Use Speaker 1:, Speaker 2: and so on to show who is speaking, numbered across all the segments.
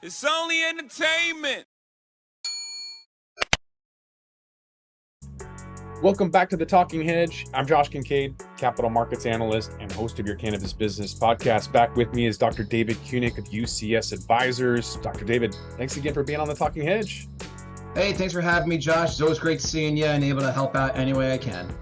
Speaker 1: It's only entertainment.
Speaker 2: Welcome back to the Talking Hedge. I'm Josh Kincaid, Capital Markets Analyst and host of your Cannabis Business Podcast. Back with me is Dr. David Cunic of U.C.S. Advisors. Dr. David, thanks again for being on the Talking Hedge.
Speaker 3: Hey, thanks for having me, Josh. It's always great seeing you and able to help out any way I can.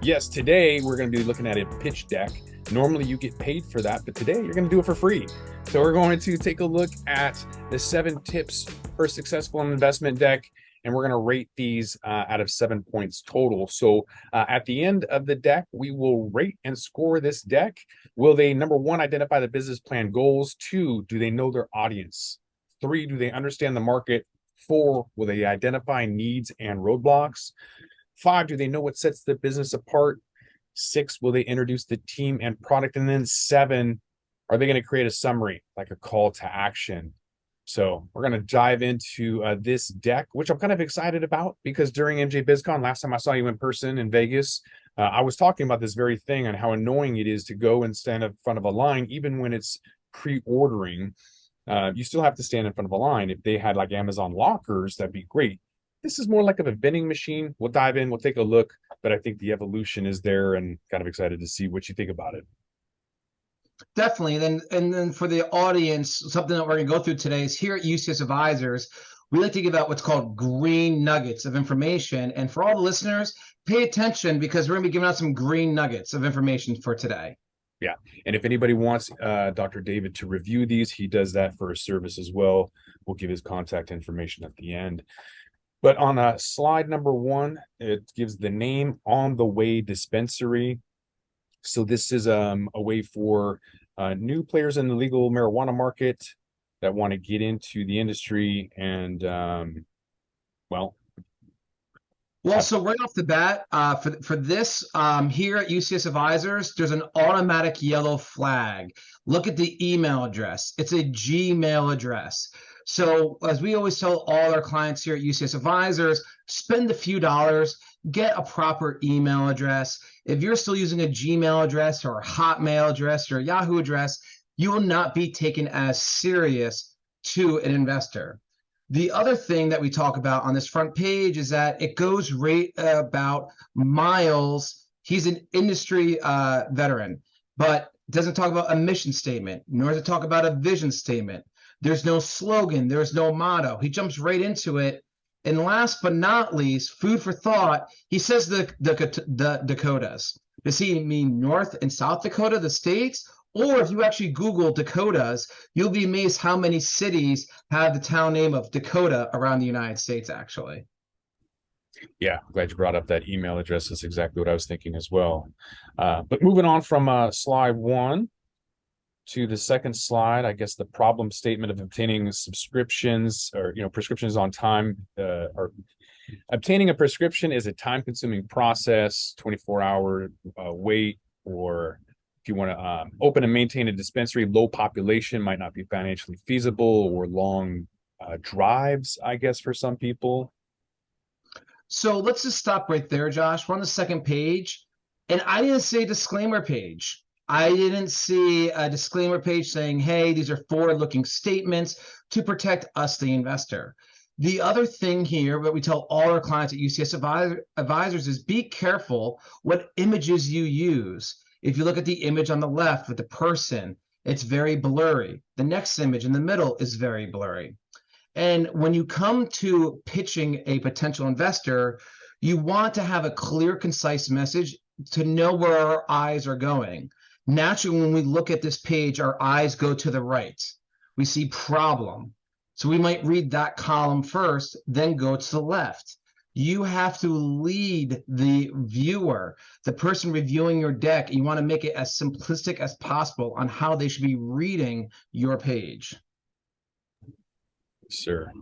Speaker 2: Yes, today we're going to be looking at a pitch deck. Normally you get paid for that, but today you're going to do it for free. So we're going to take a look at the 7 tips for a successful investment deck, and we're going to rate these out of 7 points total. So at the end of the deck, we will rate and score this deck. Will they, number 1, identify the business plan goals? 2, do they know their audience? 3, do they understand the market? 4, will they identify needs and roadblocks? 5, do they know what sets the business apart? 6, will they introduce the team and product? And then 7, are they going to create a summary, like a call to action? So we're going to dive into this deck, which I'm kind of excited about, because during MJ BizCon, last time I saw you in person in Vegas, I was talking about this very thing and how annoying it is to go and stand in front of a line, even when it's pre-ordering. You still have to stand in front of a line. If they had like Amazon lockers, that'd be great. This is more like of a vending machine. We'll dive in, we'll take a look, but I think the evolution is there and kind of excited to see what you think about it.
Speaker 3: Definitely. And then for the audience, something that we're going to go through today is here at U.C.S. Advisors, we like to give out what's called green nuggets of information. And for all the listeners, pay attention because we're going to be giving out some green nuggets of information for today.
Speaker 2: Yeah. And if anybody wants Dr. David to review these, he does that for a service as well. We'll give his contact information at the end. But on slide number 1, it gives the name On The Way Dispensary. So this is a way for new players in the legal marijuana market that want to get into the industry and,
Speaker 3: So right off the bat, for this, here at U.C.S. Advisors, there's an automatic yellow flag. Look at the email address. It's a Gmail address. So as we always tell all our clients here at U.C.S. Advisors, spend a few dollars, get a proper email address. If you're still using a Gmail address or a Hotmail address or a Yahoo address, you will not be taken as serious to an investor. The other thing that we talk about on this front page is that it goes right about Miles. He's an industry veteran, but doesn't talk about a mission statement, nor does it talk about a vision statement. There's no slogan. There's no motto. He jumps right into it. And last but not least, food for thought, he says the Dakotas. Does he mean North and South Dakota, the states? Or if you actually Google Dakotas, you'll be amazed how many cities have the town name of Dakota around the United States, actually.
Speaker 2: Yeah, I'm glad you brought up that email address. That's exactly what I was thinking as well. But moving on from slide 1 to the second slide, I guess the problem statement of obtaining subscriptions or prescriptions on time, or obtaining a prescription is a time-consuming process, 24-hour wait, or if you want to open and maintain a dispensary, low population might not be financially feasible, or long drives, I guess, for some people.
Speaker 3: So let's just stop right there, Josh. We're on the second page, and I didn't say disclaimer page. I didn't see a disclaimer page saying, hey, these are forward-looking statements to protect us, the investor. The other thing here that we tell all our clients at U.C.S. Advisors is be careful what images you use. If you look at the image on the left with the person, it's very blurry. The next image in the middle is very blurry. And when you come to pitching a potential investor, you want to have a clear, concise message to know where our eyes are going. Naturally, when we look at this page, our eyes go to the right. We see problem. So we might read that column first, then go to the left. You have to lead the viewer, the person reviewing your deck. You want to make it as simplistic as possible on how they should be reading your page.
Speaker 2: Sure.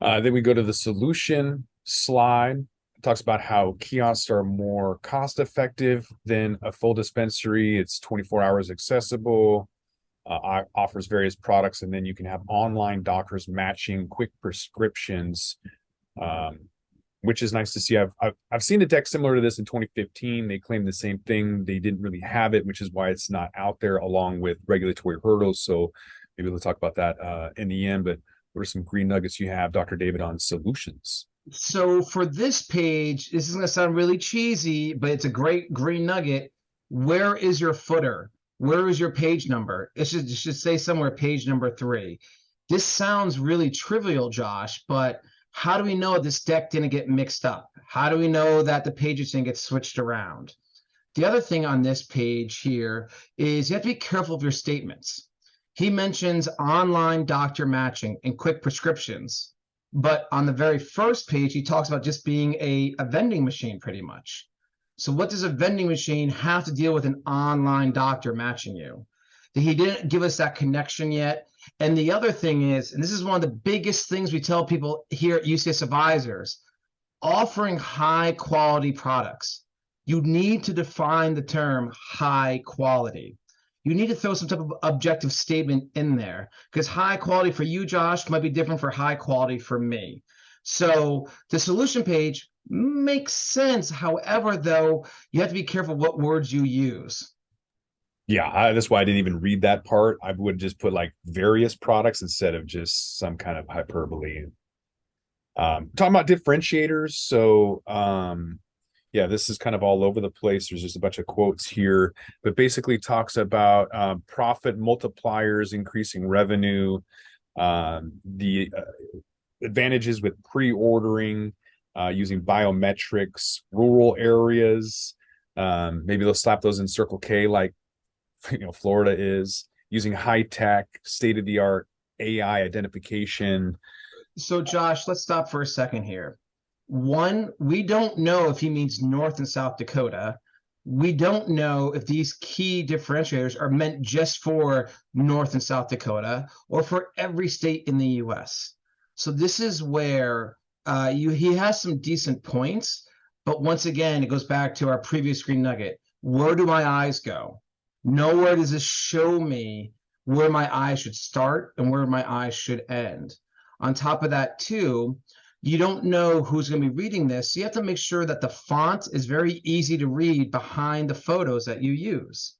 Speaker 2: Then we go to the solution slide. It talks about how kiosks are more cost effective than a full dispensary. It's 24 hours accessible, offers various products, and then you can have online doctors matching quick prescriptions, which is nice to see. I've seen a deck similar to this in 2015. They claimed the same thing. They didn't really have it, which is why it's not out there, along with regulatory hurdles. So maybe we'll talk about that in the end. But what are some green nuggets you have, Dr. David, on solutions?
Speaker 3: So for this page, this is going to sound really cheesy, but it's a great green nugget. Where is your footer? Where is your page number? It should say somewhere page number 3. This sounds really trivial, Josh, but how do we know this deck didn't get mixed up? How do we know that the pages didn't get switched around? The other thing on this page here is you have to be careful of your statements. He mentions online doctor matching and quick prescriptions. But on the very first page, he talks about just being a vending machine pretty much. So what does a vending machine have to deal with an online doctor matching you? He didn't give us that connection yet. And the other thing is, and this is one of the biggest things we tell people here at U.C.S. Advisors, offering high quality products. You need to define the term high quality. You need to throw some type of objective statement in there, because high quality for you, Josh, might be different for high quality for me. So the solution page makes sense. However, though, you have to be careful what words you use.
Speaker 2: Yeah, that's why I didn't even read that part. I would just put like various products instead of just some kind of hyperbole. Talking about differentiators. So, yeah, this is kind of all over the place. There's just a bunch of quotes here, but basically talks about profit multipliers, increasing revenue, the advantages with pre-ordering, using biometrics, rural areas. Maybe they'll slap those in Circle K like Florida is, using high-tech, state-of-the-art AI identification.
Speaker 3: So, Josh, let's stop for a second here. One, we don't know if he means North and South Dakota. We don't know if these key differentiators are meant just for North and South Dakota or for every state in the U.S. So this is where he has some decent points, but once again, it goes back to our previous green nugget. Where do my eyes go? Nowhere does this show me where my eyes should start and where my eyes should end. On top of that, too, you don't know who's going to be reading this. So you have to make sure that the font is very easy to read behind the photos that you use.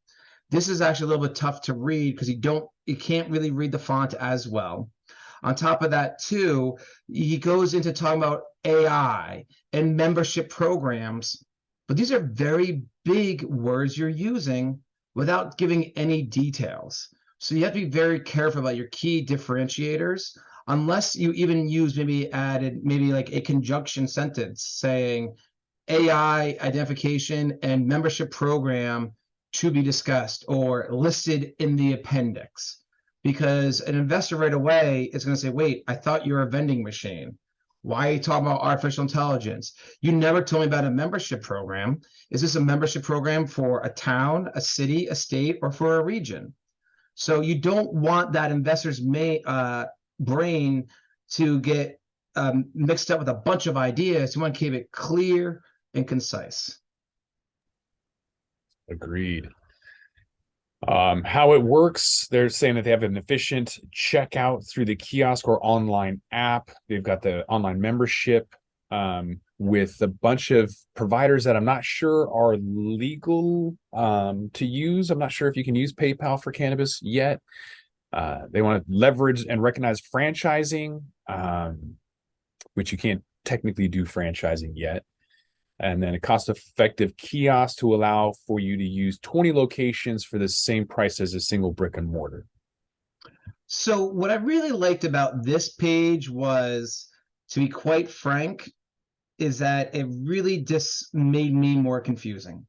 Speaker 3: This is actually a little bit tough to read because you can't really read the font as well. On top of that, too, he goes into talking about AI and membership programs, but these are very big words you're using without giving any details. So you have to be very careful about your key differentiators, unless you even use maybe like a conjunction sentence saying AI identification and membership program to be discussed or listed in the appendix. Because an investor right away is going to say, wait, I thought you were a vending machine. Why are you talking about artificial intelligence? You never told me about a membership program. Is this a membership program for a town, a city, a state, or for a region? So you don't want that investor's brain to get mixed up with a bunch of ideas. You want to keep it clear and concise.
Speaker 2: Agreed. How it works, they're saying that they have an efficient checkout through the kiosk or online app. They've got the online membership with a bunch of providers that I'm not sure are legal to use. I'm not sure if you can use PayPal for cannabis yet. They want to leverage and recognize franchising, which you can't technically do franchising yet. And then a cost-effective kiosk to allow for you to use 20 locations for the same price as a single brick and mortar.
Speaker 3: So what I really liked about this page was, to be quite frank, is that it really just made me more confusing.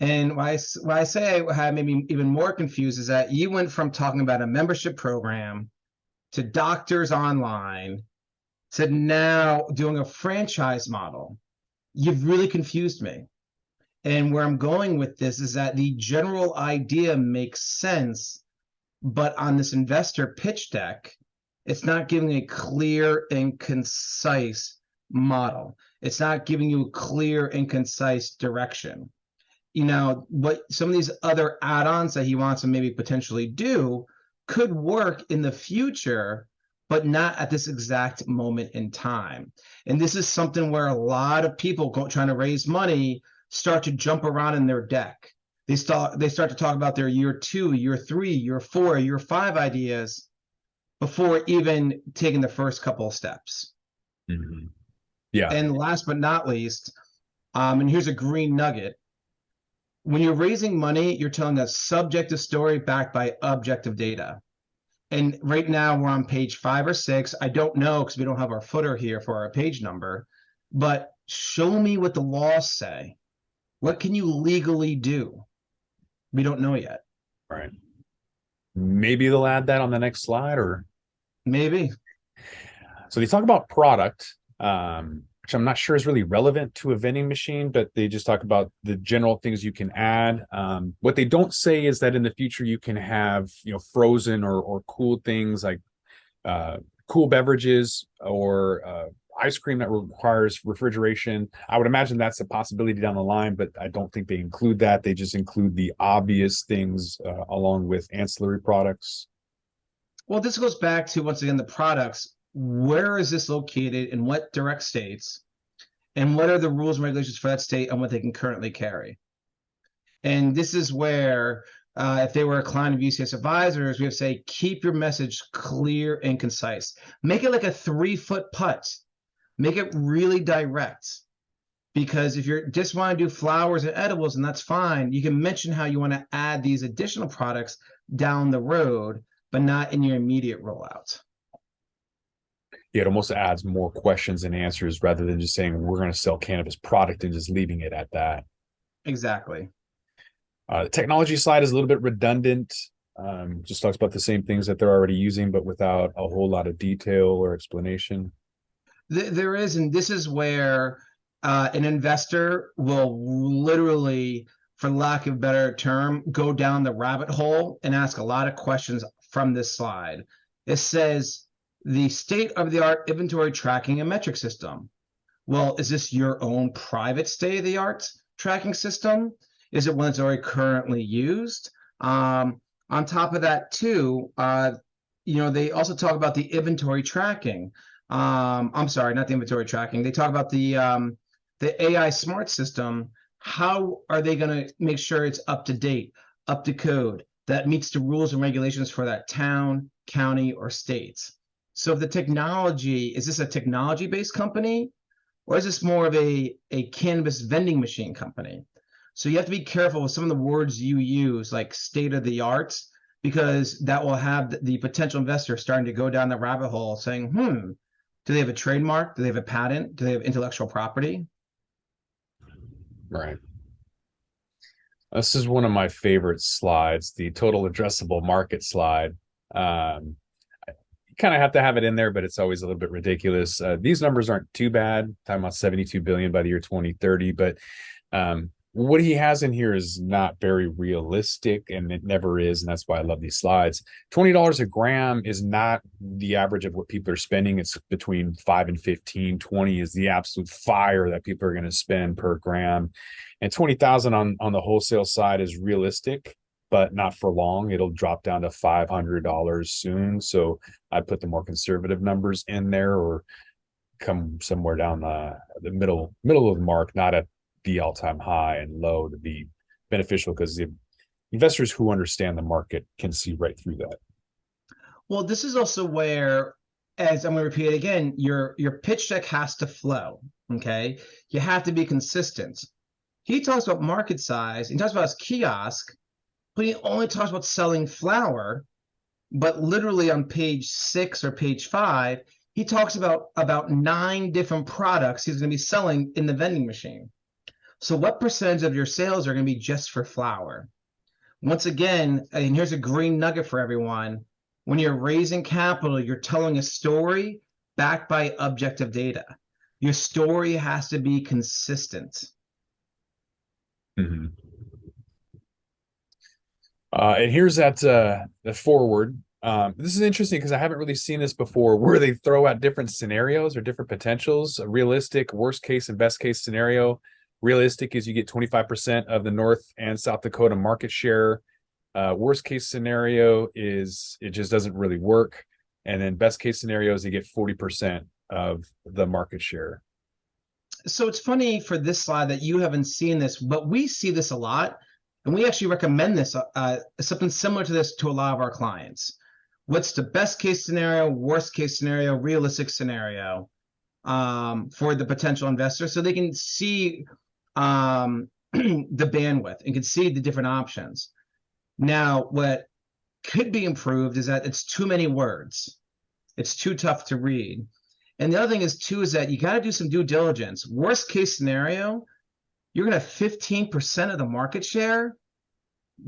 Speaker 3: And why I say I had made me even more confused is that you went from talking about a membership program to doctors online to now doing a franchise model. You've really confused me. And where I'm going with this is that the general idea makes sense, but on this investor pitch deck, it's not giving a clear and concise model. It's not giving you a clear and concise direction. What some of these other add-ons that he wants to maybe potentially do could work in the future, but not at this exact moment in time. And this is something where a lot of people trying to raise money start to jump around in their deck. They start to talk about their year 2, year 3, year 4, year 5 ideas, before even taking the first couple of steps.
Speaker 2: Mhm. Yeah.
Speaker 3: And last but not least, and here's a green nugget. When you're raising money, you're telling a subjective story backed by objective data. And right now we're on page 5 or 6. I don't know because we don't have our footer here for our page number, but show me what the laws say. What can you legally do? We don't know yet.
Speaker 2: Right. Maybe they'll add that on the next slide, or
Speaker 3: Maybe.
Speaker 2: so they talk about product, which I'm not sure is really relevant to a vending machine, but they just talk about the general things you can add. What they don't say is that in the future you can have, frozen or cooled things like cool beverages or ice cream that requires refrigeration. I would imagine that's a possibility down the line, but I don't think they include that. They just include the obvious things along with ancillary products.
Speaker 3: Well, this goes back to, once again, the products. Where is this located, in what direct states, and what are the rules and regulations for that state and what they can currently carry? And this is where, if they were a client of U.C.S. Advisors, we would say, keep your message clear and concise. Make it like a 3-foot putt. Make it really direct. Because if you just want to do flowers and edibles, and that's fine, you can mention how you want to add these additional products down the road, but not in your immediate rollout.
Speaker 2: Yeah, it almost adds more questions and answers rather than just saying we're going to sell cannabis product and just leaving it at that.
Speaker 3: Exactly.
Speaker 2: The technology slide is a little bit redundant. Just talks about the same things that they're already using, but without a whole lot of detail or explanation.
Speaker 3: There is, and this is where an investor will literally, for lack of a better term, go down the rabbit hole and ask a lot of questions from this slide. It says, the state-of-the-art inventory tracking and metric system. Well, is this your own private state-of-the-art tracking system? Is it one that's already currently used? On top of that, too, they also talk about the inventory tracking. I'm sorry, not the inventory tracking. They talk about the AI smart system. How are they going to make sure it's up to date, up to code, that meets the rules and regulations for that town, county, or states? So if the technology, is this a technology-based company, or is this more of a cannabis vending machine company? So you have to be careful with some of the words you use, like state-of-the-art, because that will have the potential investor starting to go down the rabbit hole saying, do they have a trademark? Do they have a patent? Do they have intellectual property?
Speaker 2: Right. This is one of my favorite slides, the total addressable market slide. You kind of have to have it in there, but it's always a little bit ridiculous. These numbers aren't too bad. Talking about 72 billion by the year 2030, but what he has in here is not very realistic, and it never is, and that's why I love these slides. $20 a gram is not the average of what people are spending. It's between 5 and 15. 20 is the absolute fire that people are going to spend per gram, and 20,000 on the wholesale side is realistic, but not for long. It'll drop down to $500 soon. So I put the more conservative numbers in there, or come somewhere down the middle of the mark, not at the all-time high and low, to be beneficial, because the investors who understand the market can see right through that.
Speaker 3: Well, this is also where, as I'm going to repeat it again, your pitch deck has to flow. Okay, you have to be consistent. He talks about market size. He talks about his kiosk, but he only talks about selling flour. But literally on page 6 or page 5, he talks about 9 different products he's going to be selling in the vending machine. So what percentage of your sales are going to be just for flour? Once again, and here's a green nugget for everyone. When you're raising capital, you're telling a story backed by objective data. Your story has to be consistent.
Speaker 2: Mm-hmm. And here's that the forward. This is interesting because I haven't really seen this before, where they throw out different scenarios or different potentials. A realistic, worst case, and best case scenario. Realistic is you get 25% of the North and South Dakota market share. Worst case scenario is it just doesn't really work. And then best case scenario is you get 40% of the market share.
Speaker 3: So it's funny for this slide that you haven't seen this, but we see this a lot. And we actually recommend this, something similar to this, to a lot of our clients. what's the best case scenario, worst case scenario, realistic scenario for the potential investor, so they can see the bandwidth and can see the different options. Now, what could be improved is that it's too many words. It's too tough to read. And the other thing is too, is that you got to do some due diligence. Worst case scenario, you're going to have 15% of the market share.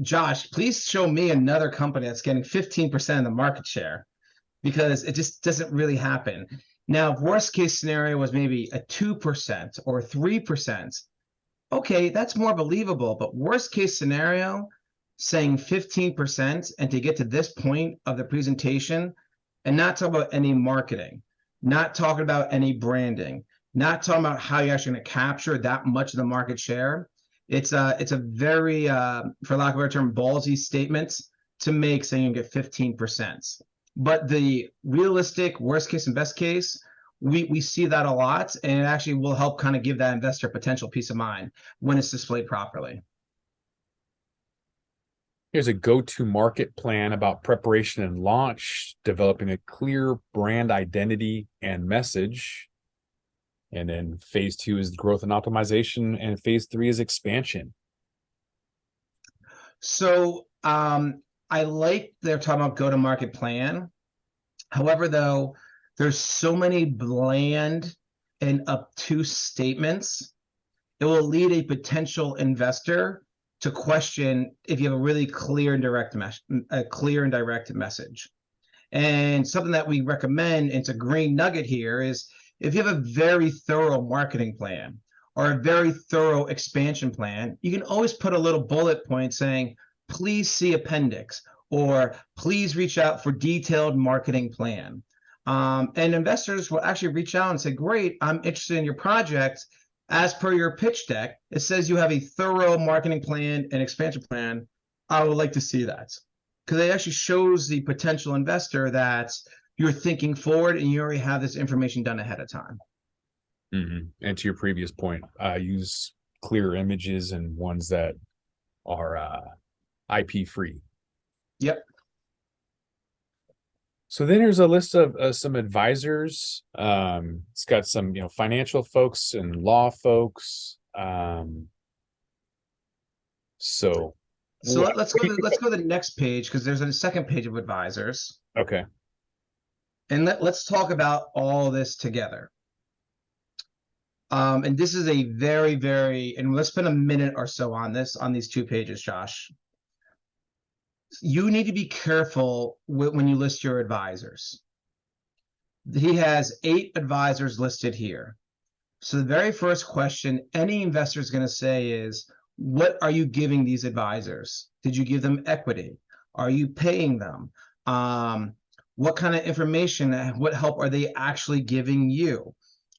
Speaker 3: Josh, please show me another company that's getting 15% of the market share, because it just doesn't really happen. Now, if worst case scenario was maybe a 2% or 3%, okay, that's more believable. But worst case scenario, saying 15%, and to get to this point of the presentation and not talk about any marketing, not talking about any branding, not talking about how you're actually going to capture that much of the market share. It's a very, for lack of a better term, ballsy statement to make, saying you get 15%. But the realistic worst case and best case, we see that a lot, and it actually will help kind of give that investor potential peace of mind when it's displayed properly.
Speaker 2: Here's a go-to-market plan about preparation and launch, developing a clear brand identity and message. And then phase 2 is growth and optimization, and phase 3 is expansion.
Speaker 3: So I like they're talking about go-to-market plan. However, though, there's so many bland and obtuse statements, it will lead a potential investor to question if you have a really clear and direct message. And something that we recommend, and it's a green nugget here, is if you have a very thorough marketing plan or a very thorough expansion plan, you can always put a little bullet point saying, please see appendix, or please reach out for detailed marketing plan. And investors will actually reach out and say, great, I'm interested in your project. As per your pitch deck, it says you have a thorough marketing plan and expansion plan. I would like to see that, because it actually shows the potential investor that you're thinking forward and you already have this information done ahead of time.
Speaker 2: Mm-hmm. And to your previous point, use clear images and ones that are IP free.
Speaker 3: Yep.
Speaker 2: So then there's a list of some advisors. It's got some, financial folks and law folks. So
Speaker 3: let's go to the next page, because there's a second page of advisors.
Speaker 2: Okay.
Speaker 3: And let's talk about all this together. And this is a very, very, and let's spend a minute or so on these 2 pages, Josh. You need to be careful when you list your advisors. He has 8 advisors listed here. So the very first question any investor is going to say is, what are you giving these advisors? Did you give them equity? Are you paying them? What kind of information, what help are they actually giving you?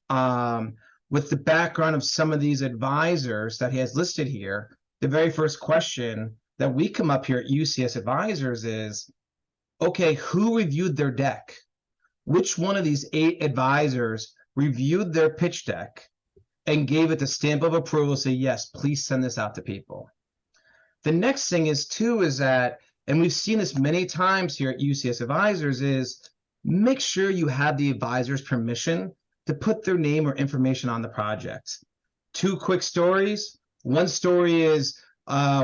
Speaker 3: With the background of some of these advisors that he has listed here, the very first question that we come up here at U.C.S. Advisors is, okay, who reviewed their deck? Which one of these 8 advisors reviewed their pitch deck and gave it the stamp of approval, say, yes, please send this out to people? The next thing is too, is that, and we've seen this many times here at U.C.S. Advisors, is make sure you have the advisor's permission to put their name or information on the project. 2 quick stories. One story is,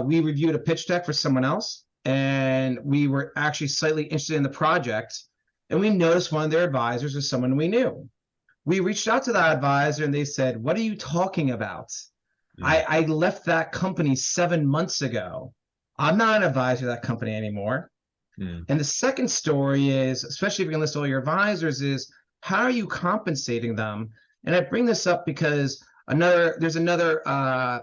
Speaker 3: we reviewed a pitch deck for someone else, and we were actually slightly interested in the project, and we noticed one of their advisors was someone we knew. We reached out to that advisor, and they said, what are you talking about? I left that company 7 months ago. I'm not an advisor to that company anymore. And the second story is, especially if you're going to list all your advisors, is how are you compensating them? And I bring this up because there's another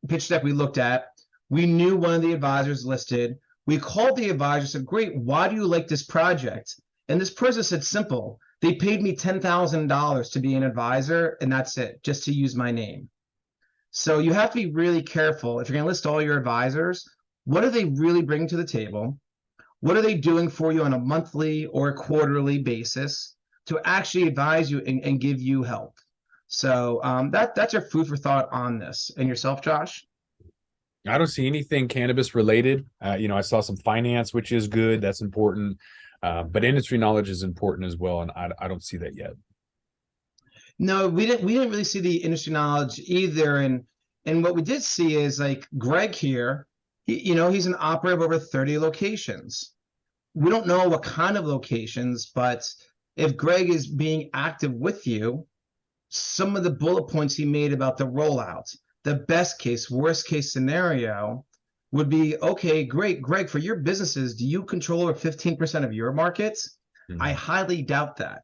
Speaker 3: pitch deck we looked at. We knew one of the advisors listed. We called the advisor, said, great, why do you like this project? And this person said, simple, they paid me $10,000 to be an advisor, and that's it, just to use my name. So you have to be really careful. If you're going to list all your advisors, what are they really bringing to the table? What are they doing for you on a monthly or a quarterly basis to actually advise you and give you help? So that's your food for thought on this. And yourself, Josh?
Speaker 2: I don't see anything cannabis related. I saw some finance, which is good. That's important. But industry knowledge is important as well, and I don't see that yet.
Speaker 3: No, we didn't really see the industry knowledge either. And what we did see is like Greg here, he's an operator of over 30 locations. We don't know what kind of locations, but if Greg is being active with you, some of the bullet points he made about the rollout, the best case, worst case scenario would be, okay, great, Greg, for your businesses, do you control over 15% of your markets? I highly doubt that.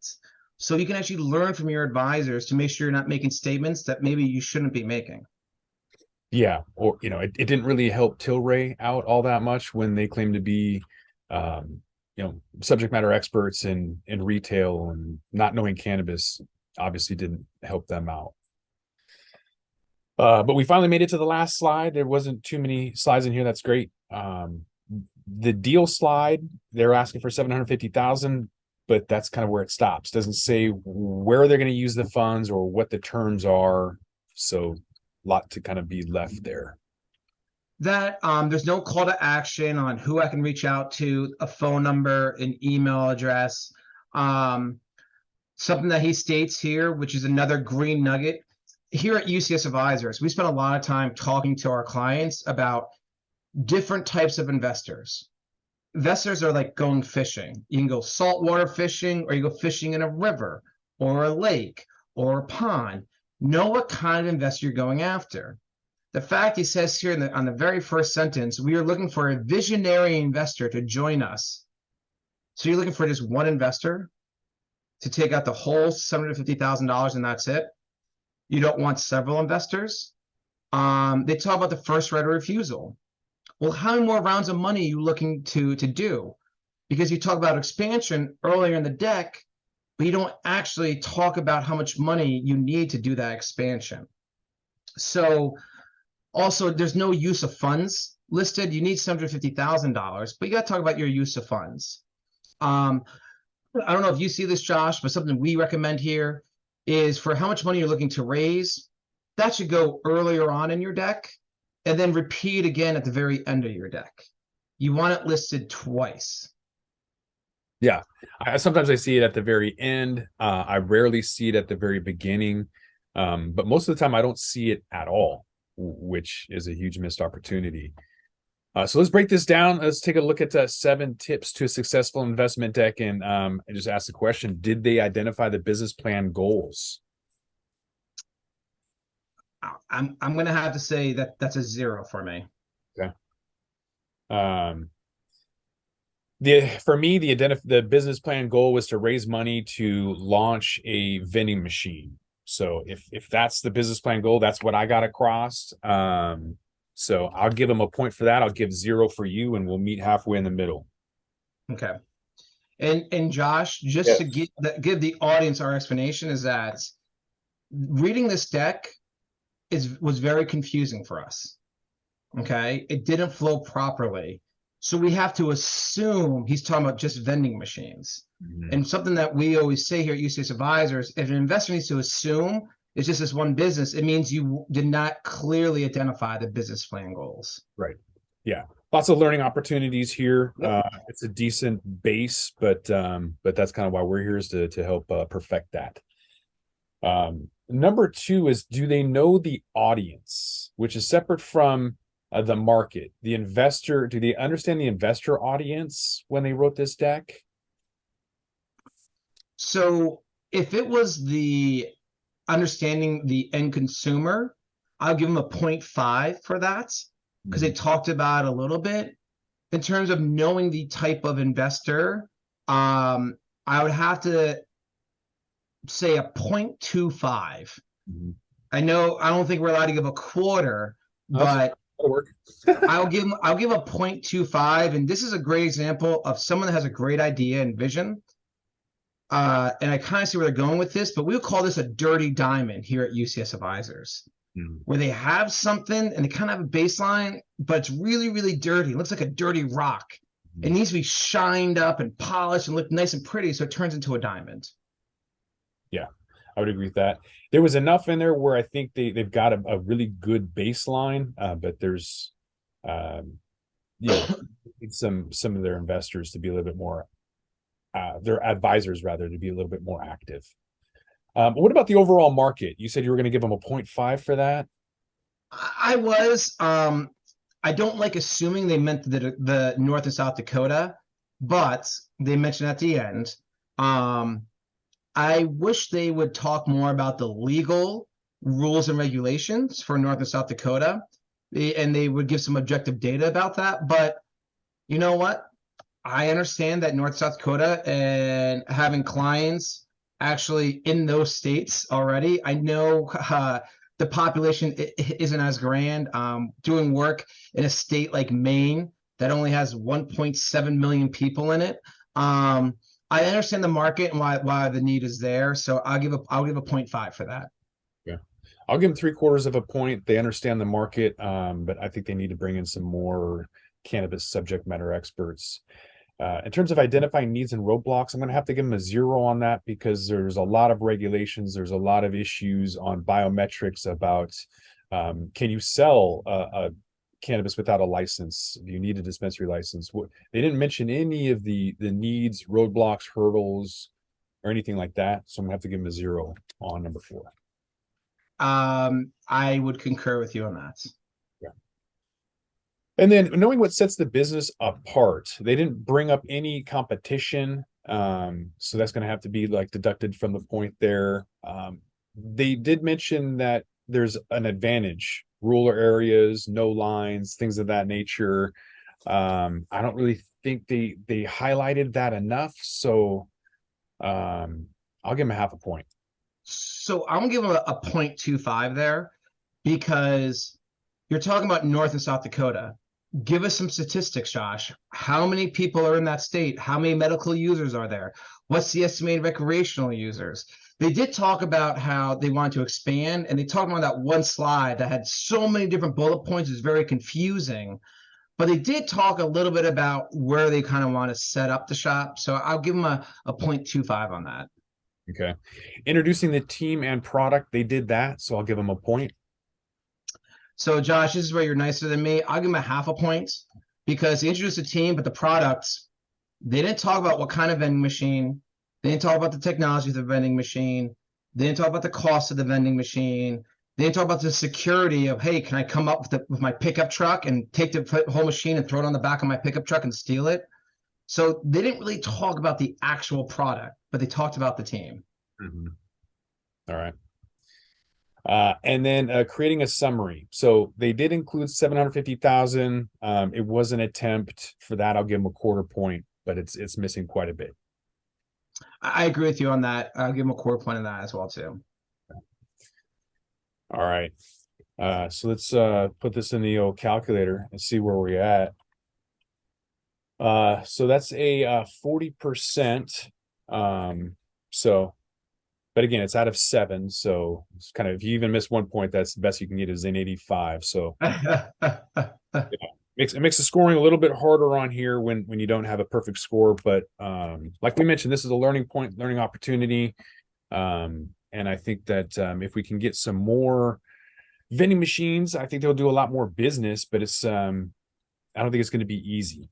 Speaker 3: So you can actually learn from your advisors to make sure you're not making statements that maybe you shouldn't be making.
Speaker 2: Yeah, or it didn't really help Tilray out all that much when they claimed to be subject matter experts in retail, and not knowing cannabis obviously didn't help them out. But we finally made it to the last slide. There wasn't too many slides in here. That's great. The deal slide, they're asking for 750,000, but that's kind of where it stops. Doesn't say where they're going to use the funds or what the terms are. So a lot to kind of be left there.
Speaker 3: That there's no call to action on who I can reach out to, a phone number, an email address. Something that he states here, which is another green nugget. Here at U.C.S. Advisors, we spend a lot of time talking to our clients about different types of investors. Investors are like going fishing. You can go saltwater fishing, or you go fishing in a river or a lake or a pond. Know what kind of investor you're going after. The fact he says here on the very first sentence, we are looking for a visionary investor to join us. So you're looking for just one investor to take out the whole $750,000 and that's it. You don't want several investors. They talk about the first right of refusal. Well, how many more rounds of money are you looking to do? Because you talk about expansion earlier in the deck, but you don't actually talk about how much money you need to do that expansion. So also, there's no use of funds listed. You need $750,000, but you got to talk about your use of funds. I don't know if you see this, Josh, but something we recommend here is for how much money you're looking to raise, that should go earlier on in your deck and then repeat again at the very end of your deck. You want it listed twice.
Speaker 2: Yeah, sometimes I see it at the very end. I rarely see it at the very beginning, but most of the time I don't see it at all, which is a huge missed opportunity. So let's break this down. Let's take a look at 7 tips to a successful investment deck. And I just asked the question, did they identify the business plan goals?
Speaker 3: I'm going to have to say that that's a 0 for me.
Speaker 2: Okay. For me, the business plan goal was to raise money to launch a vending machine. So if that's the business plan goal, that's what I got across. So I'll give them a point for that. I'll give 0 for you, and we'll meet halfway in the middle.
Speaker 3: Okay. And Josh, just to give the audience our explanation, is that reading this deck was very confusing for us. Okay, it didn't flow properly, so we have to assume he's talking about just vending machines. And something that we always say here at U.C.S. Advisors, if an investor needs to assume it's just this one business, it means you did not clearly identify the business plan goals.
Speaker 2: Right. Yeah. Lots of learning opportunities here. It's a decent base, but that's kind of why we're here, is to help perfect that. Number 2 is, do they know the audience, which is separate from the market, the investor? Do they understand the investor audience when they wrote this deck?
Speaker 3: So if it was the understanding the end consumer, I'll give them a 0.5 for that, because they talked about it a little bit. In terms of knowing the type of investor, I would have to say a 0.25. I know I don't think we're allowed to give a quarter, but I'll give a 0.25. And this is a great example of someone that has a great idea and vision. And I kind of see where they're going with this, but we'll call this a dirty diamond here at U.C.S. Advisors, where they have something and they kind of have a baseline, but it's really, really dirty. It looks like a dirty rock. It needs to be shined up and polished and look nice and pretty, so it turns into a diamond. Yeah,
Speaker 2: I would agree with that. There was enough in there where I think they've got a really good baseline, but there's some of their investors to be a little bit more their advisors rather to be a little bit more active. But what about the overall market? You said you were going to give them a 0.5 for that.
Speaker 3: I was. I don't like assuming they meant the North and South Dakota, but they mentioned at the end. I wish they would talk more about the legal rules and regulations for North and South Dakota, and they would give some objective data about that. But you know what? I understand that North South Dakota and having clients actually in those states already. I know the population isn't as grand. Doing work in a state like Maine that only has 1.7 million people in it. I understand the market and why the need is there. So I'll give a 0.5 for that.
Speaker 2: Yeah, I'll give them 3/4 of a point. They understand the market, but I think they need to bring in some more cannabis subject matter experts. In terms of identifying needs and roadblocks, I'm going to have to give them a 0 on that because there's a lot of regulations. There's a lot of issues on biometrics about can you sell a cannabis without a license? Do you need a dispensary license? They didn't mention any of the needs, roadblocks, hurdles, or anything like that. So I'm going to have to give them a 0 on number 4.
Speaker 3: I would concur with you on that.
Speaker 2: And then knowing what sets the business apart, they didn't bring up any competition. So that's going to have to be like deducted from the point there. They did mention that there's an advantage, rural areas, no lines, things of that nature. I don't really think they highlighted that enough. So I'll give them a 0.5 point.
Speaker 3: So I'm gonna give them a 0.25 there because you're talking about North and South Dakota. Give us some statistics, Josh. How many people are in that state? How many medical users are there? What's the estimated recreational users? They did talk about how they wanted to expand, and they talked about that one slide that had so many different bullet points. It's very confusing. But they did talk a little bit about where they kind of want to set up the shop. So I'll give them a 0.25 on that.
Speaker 2: Okay. Introducing the team and product, they did that. So I'll give them a point.
Speaker 3: So, Josh, this is where you're nicer than me. I'll give them a 0.5 point because they introduced a team, but the products, they didn't talk about what kind of vending machine. They didn't talk about the technology of the vending machine. They didn't talk about the cost of the vending machine. They didn't talk about the security of, hey, can I come up with my pickup truck and take the whole machine and throw it on the back of my pickup truck and steal it? So they didn't really talk about the actual product, but they talked about the team.
Speaker 2: Mm-hmm. All right. And then creating a summary. So they did include 750,000. It was an attempt for that. I'll give them a 1/4 point, but it's missing quite a bit.
Speaker 3: I agree with you on that. I'll give them a 1/4 point on that as well too.
Speaker 2: All right. So let's put this in the old calculator and see where we're at. So that's a 40%. So, but again, it's out of 7. So it's kind of, if you even miss 1 point, that's the best you can get is an 85. So it makes the scoring a little bit harder on here when you don't have a perfect score. But like we mentioned, this is a learning point, learning opportunity. And I think that if we can get some more vending machines, I think they'll do a lot more business, but it's, I don't think it's going to be easy.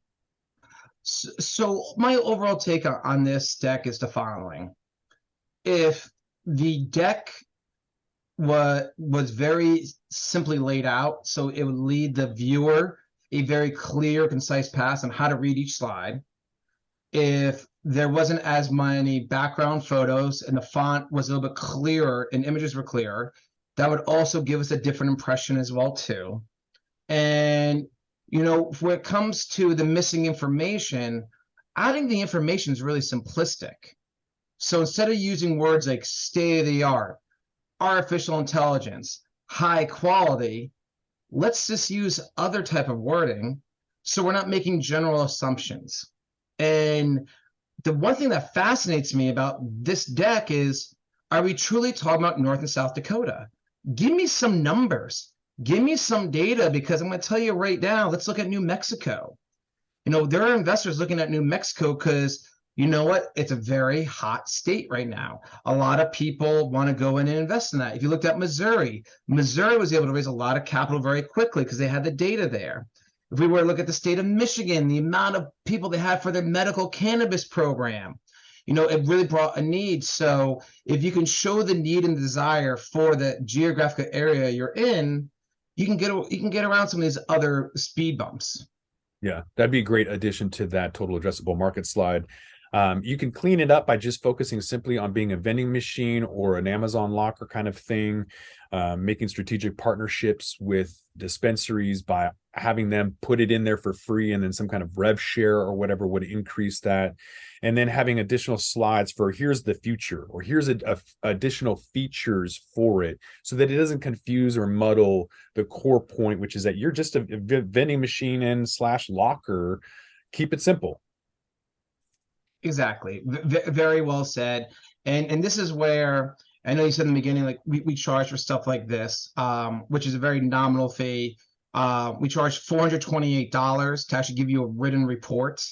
Speaker 3: So my overall take on this deck is the following. If the deck was very simply laid out, so it would lead the viewer a very clear, concise path on how to read each slide. If there wasn't as many background photos and the font was a little bit clearer and images were clearer, that would also give us a different impression as well too. And you know, when it comes to the missing information, adding the information is really simplistic. So instead of using words like state of the art, artificial intelligence, high quality, let's just use other type of wording so we're not making general assumptions. And the one thing that fascinates me about this deck is, are we truly talking about North and South Dakota? Give me some numbers. Give me some data, because I'm going to tell you right now, let's look at New Mexico. You know, there are investors looking at New Mexico because, you know what, it's a very hot state right now. A lot of people want to go in and invest in that. If you looked at Missouri, Missouri was able to raise a lot of capital very quickly because they had the data there. If we were to look at the state of Michigan, the amount of people they had for their medical cannabis program, it really brought a need. So if you can show the need and desire for the geographic area you're in, you can get around some of these other speed bumps.
Speaker 2: Yeah, that'd be a great addition to that total addressable market slide. You can clean it up by just focusing simply on being a vending machine or an Amazon locker kind of thing, making strategic partnerships with dispensaries by having them put it in there for free, and then some kind of rev share or whatever would increase that. And then having additional slides for here's the future, or here's additional features for it, so that it doesn't confuse or muddle the core point, which is that you're just a vending machine and / locker. Keep it simple.
Speaker 3: Exactly. Very well said. And this is where I know you said in the beginning, like we charge for stuff like this, which is a very nominal fee. We charge $428 to actually give you a written report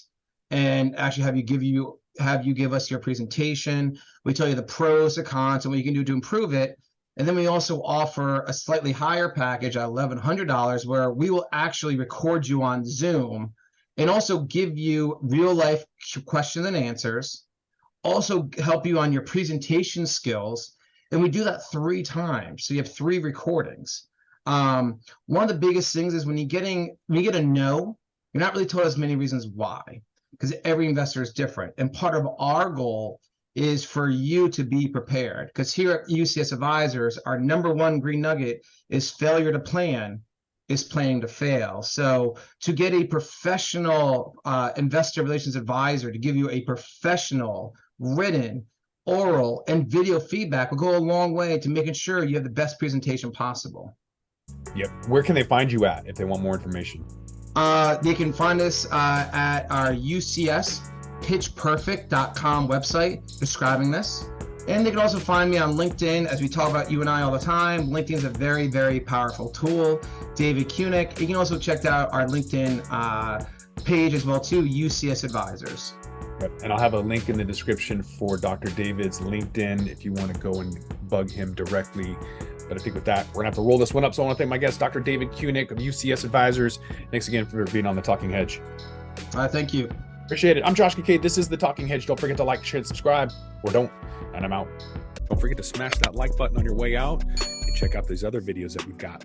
Speaker 3: and actually have you give us your presentation. We tell you the pros, the cons, and what you can do to improve it. And then we also offer a slightly higher package at $1,100, where we will actually record you on Zoom and also give you real life questions and answers, also help you on your presentation skills. And we do that 3 times. So you have 3 recordings. One of the biggest things is when you get a no, you're not really told as many reasons why, because every investor is different. And part of our goal is for you to be prepared, because here at U.C.S. Advisors, our #1 green nugget is failure to plan is planning to fail. So to get a professional investor relations advisor to give you a professional written, oral, and video feedback will go a long way to making sure you have the best presentation possible.
Speaker 2: Yep. Where can they find you at if they want more information?
Speaker 3: They can find us at our U.C.S. pitchperfect.com website describing this. And they can also find me on LinkedIn, as we talk about you and I all the time. LinkedIn is a very, very powerful tool. David Cunic. You can also check out our LinkedIn page as well too, U.C.S. Advisors.
Speaker 2: Yep. And I'll have a link in the description for Dr. David's LinkedIn if you want to go and bug him directly. But I think with that, we're going to have to roll this one up. So I want to thank my guest, Dr. David Cunic of U.C.S. Advisors. Thanks again for being on the Talking Hedge.
Speaker 3: Thank you.
Speaker 2: Appreciate it. I'm Josh Kincaid. This is the Talking Hedge. Don't forget to like, share, and subscribe, or don't. And I'm out. Don't forget to smash that like button on your way out and check out these other videos that we've got.